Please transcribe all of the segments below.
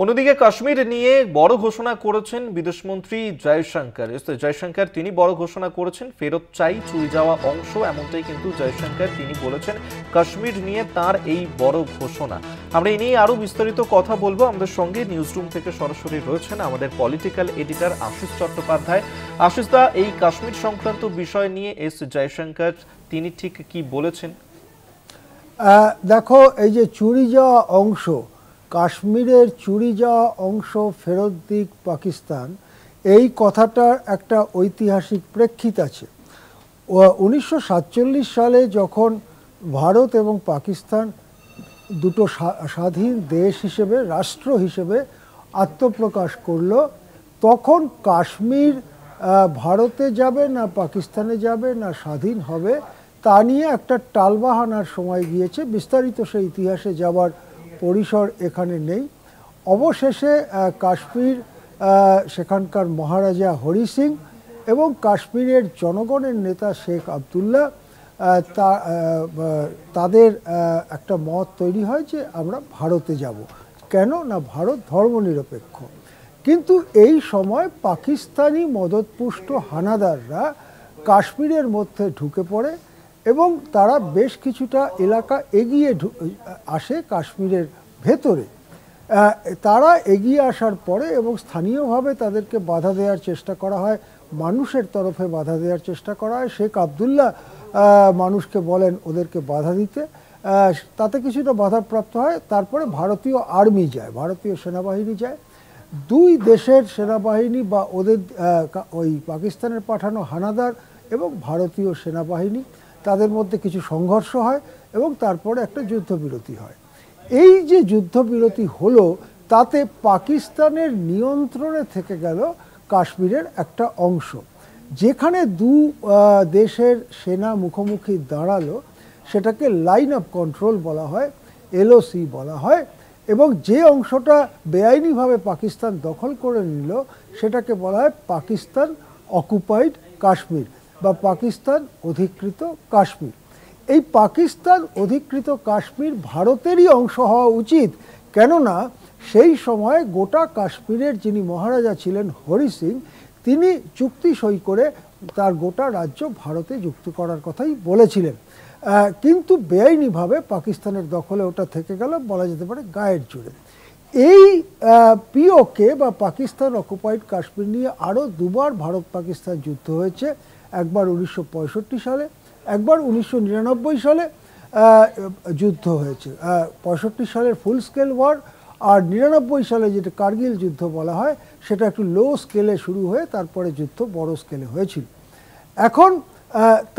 অন্যদিকে কাশ্মীর নিয়ে বড় ঘোষণা করেছেন বিদেশমন্ত্রী জয়শঙ্কর। জয়শঙ্কর তিনি বড় ঘোষণা করেছেন, ফেরত চাই চুরি যাওয়া অংশ, এমনটাই কিন্তু জয়শঙ্কর তিনি বলেছেন। কাশ্মীর নিয়ে তার এই বড় ঘোষণা। আমরা এই নিয়ে আরো বিস্তারিত কথা বলবো। আমাদের সঙ্গে নিউজ রুম থেকে সরাসরি রয়েছেন আমাদের পলিটিক্যাল এডিটর আশিস চট্টোপাধ্যায়। আশিস দা, এই কাশ্মীর সংক্রান্ত বিষয় নিয়ে এস জয়শঙ্কর তিনি ঠিক কি বলেছেন? দেখো, এই যে চুরি যাওয়া অংশ, কাশ্মীরের চুরি যাওয়া অংশ ফেরত দিক পাকিস্তান, এই কথাটার একটা ঐতিহাসিক প্রেক্ষিত আছে। 1947 সালে যখন ভারত এবং পাকিস্তান দুটো স্বাধীন দেশ হিসেবে, রাষ্ট্র হিসেবে আত্মপ্রকাশ করলো, তখন কাশ্মীর ভারতে যাবে না পাকিস্তানে যাবে না স্বাধীন হবে, তা নিয়ে একটা টালবাহানার সময় গিয়েছে। বিস্তারিত সেই ইতিহাসে যাবার পরিসর এখানে নেই। অবশেষে কাশ্মীর, সেখানকার মহারাজা হরি সিং এবং কাশ্মীরের জনগণের নেতা শেখ আবদুল্লাহ, তাদের একটা মত তৈরি হয় যে আমরা ভারতে যাব। কেন না, ভারত ধর্মনিরপেক্ষ। কিন্তু এই সময় পাকিস্তানি মদতপুষ্ট হানাদাররা কাশ্মীরের মধ্যে ঢুকে পড়ে এবং তারা বেশ কিছুটা এলাকা এগিয়ে আসে কাশ্মীরের ভেতরে। তারা এগিয়ে আসার পরে এবং স্থানীয়ভাবে তাদেরকে বাধা দেওয়ার চেষ্টা করা হয়, মানুষের তরফে বাধা দেওয়ার চেষ্টা করা হয়। শেখ আবদুল্লাহ মানুষকে বলেন ওদেরকে বাধা দিতে, তাতে কিছুটা বাধাপ্রাপ্ত হয়। তারপরে ভারতীয় আর্মি যায়, ভারতীয় সেনাবাহিনী যায়। দুই দেশের সেনাবাহিনী বা ওদের ওই পাকিস্তানের পাঠানো হানাদার এবং ভারতীয় সেনাবাহিনী, তাদের মধ্যে কিছু সংঘর্ষ হয় এবং তারপরে একটা যুদ্ধবিরতি হয়। এই যে যুদ্ধবিরতি হলো, তাতে পাকিস্তানের নিয়ন্ত্রণে থেকে গেল কাশ্মীরের একটা অংশ। যেখানে দু দেশের সেনা মুখোমুখি দাঁড়ালো, সেটাকে লাইন অফ কন্ট্রোল বলা হয়, এলওসি বলা হয়। এবং যে অংশটা বেআইনিভাবে পাকিস্তান দখল করে নিল, সেটাকে বলা হয় পাকিস্তান অকুপাইড কাশ্মীর বা পাকিস্তান অধিকৃত কাশ্মীর। এই পাকিস্তান অধিকৃত কাশ্মীর ভারতেরই অংশ হওয়া উচিত, কেননা সেই সময় গোটা কাশ্মীরের যিনি মহারাজা ছিলেন হরি সিং, তিনি চুক্তি সই করে তার গোটা রাজ্য ভারতে যুক্ত করার কথাই বলেছিলেন। কিন্তু বেআইনিভাবে পাকিস্তানের দখলে ওটা থেকে গেল, বলা যেতে পারে গায়ের জোরে। এই পিওকে বা পাকিস্তান অকুপাইড কাশ্মীর নিয়ে আরও দুবার ভারত পাকিস্তান যুদ্ধ হয়েছে। একবার 1965 সালে, একবার 1999 সালে যুদ্ধ হয়েছে। 65 সালের ফুল স্কেল ওয়ার, আর 99 সালে যেটা কার্গিল যুদ্ধ বলা হয়, সেটা একটু লো স্কেলে শুরু হয়ে তারপরে যুদ্ধ বড় স্কেলে হয়েছিল। এখন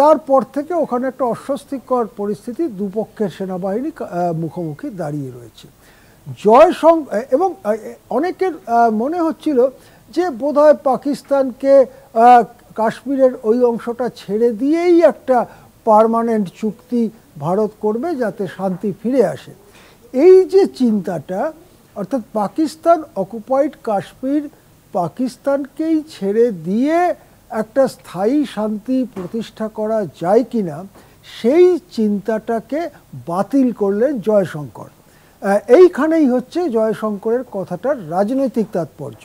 তারপর থেকে ওখানে একটা অস্বস্তিকর পরিস্থিতি, দুপক্ষের সেনাবাহিনী মুখোমুখি দাঁড়িয়ে রয়েছে। এবং অনেকের মনে হচ্ছিল যে বোধহয় পাকিস্তানকে কাশ্মীরের ওই অংশটা ছেড়ে দিয়েই একটা পার্মানেন্ট চুক্তি ভারত করবে যাতে শান্তি ফিরে আসে। এই যে চিন্তাটা, অর্থাৎ পাকিস্তান অকুপাইড কাশ্মীর পাকিস্তানকেই ছেড়ে দিয়ে একটা স্থায়ী শান্তি প্রতিষ্ঠা করা যায় কিনা, সেই চিন্তাটাকে বাতিল করলেন জয়শঙ্কর। এইখানেই হচ্ছে জয়শঙ্করের কথাটার রাজনৈতিক তাৎপর্য।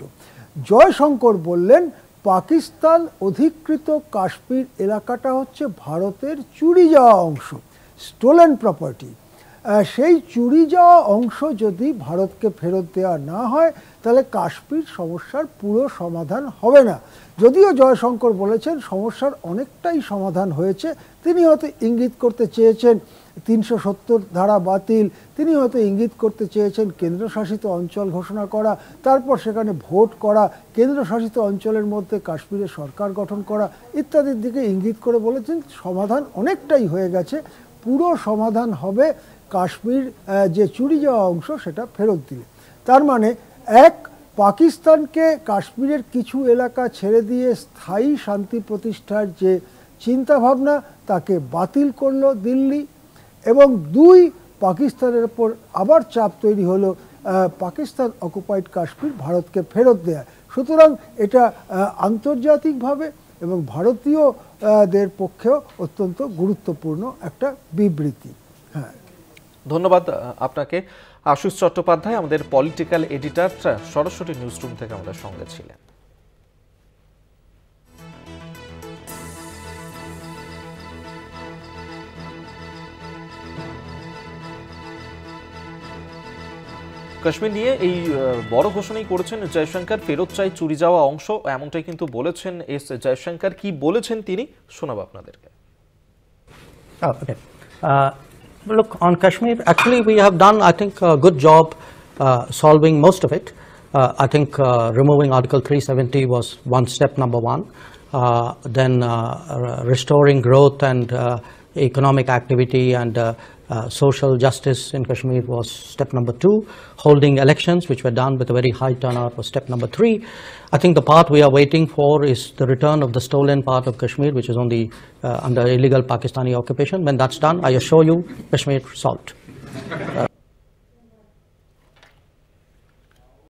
জয়শঙ্কর বললেন পাকিস্তান অধিকৃত কাশ্মীর এলাকাটা হচ্ছে ভারতের চুরি যাওয়া অংশ, স্টোলেন প্রপার্টি। সেই চুরি যাওয়া অংশ যদি ভারতকে ফেরত দেওয়া না হয়, তাহলে কাশ্মীর সমস্যার পুরো সমাধান হবে না। যদিও জয়শঙ্কর বলেছেন সমস্যার অনেকটাই সমাধান হয়েছে। তিনি হয়তো ইঙ্গিত করতে চেয়েছেন 370 ধারা বাতিল, তিনি হয়তো ইঙ্গিত করতে চেয়েছেন কেন্দ্রশাসিত অঞ্চল ঘোষণা করা, তারপর সেখানে ভোট করা, কেন্দ্রশাসিত অঞ্চলের মধ্যে কাশ্মীরের সরকার গঠন করা ইত্যাদির দিকে ইঙ্গিত করে বলেছেন সমাধান অনেকটাই হয়ে গেছে, পুরো সমাধান হবে কাশ্মীর যে চুরি যাওয়া অংশ সেটা ফেরত দিলে। তার মানে এক, পাকিস্তানকে কাশ্মীরের কিছু এলাকা ছেড়ে দিয়ে স্থায়ী শান্তি প্রতিষ্ঠার যে চিন্তাভাবনা, তাকে বাতিল করলো দিল্লি। এবং দুই, পাকিস্তানের ওপর আবার চাপ তৈরি হলো পাকিস্তান অকুপাইড কাশ্মীর ভারতকে ফেরত দেয়া। সুতরাং এটা আন্তর্জাতিকভাবে এবং ভারতীয়দের পক্ষেও অত্যন্ত গুরুত্বপূর্ণ একটা বিবৃতি। হ্যাঁ, ধন্যবাদ আপনাকে আশুষ চট্টোপাধ্যায়, আমাদের পলিটিক্যাল এডিটর, সরাসরি নিউজ রুম থেকে আমাদের সঙ্গে ছিলেন। কাশ্মীর নিয়ে এই বড় ঘোষণাই করেছেন জয়শঙ্কর, ফেরত চাই চুরি যাওয়া অংশ, এমনটাই কিন্তু বলেছেন এস জয়শঙ্কর। কি বলেছেন তিনি শোনাবো আপনাদেরকে। Okay. Look, on Kashmir, actually we have done, I think, a good job solving most of it. I think removing Article 370 was one step, number one. Then restoring growth and economic activity and social justice in Kashmir was step number two. Holding elections, which were done with a very high turnout, was step number three. I think the part we are waiting for is the return of the stolen part of Kashmir, which is on the under illegal Pakistani occupation. When that's done, I assure you, Kashmir solved.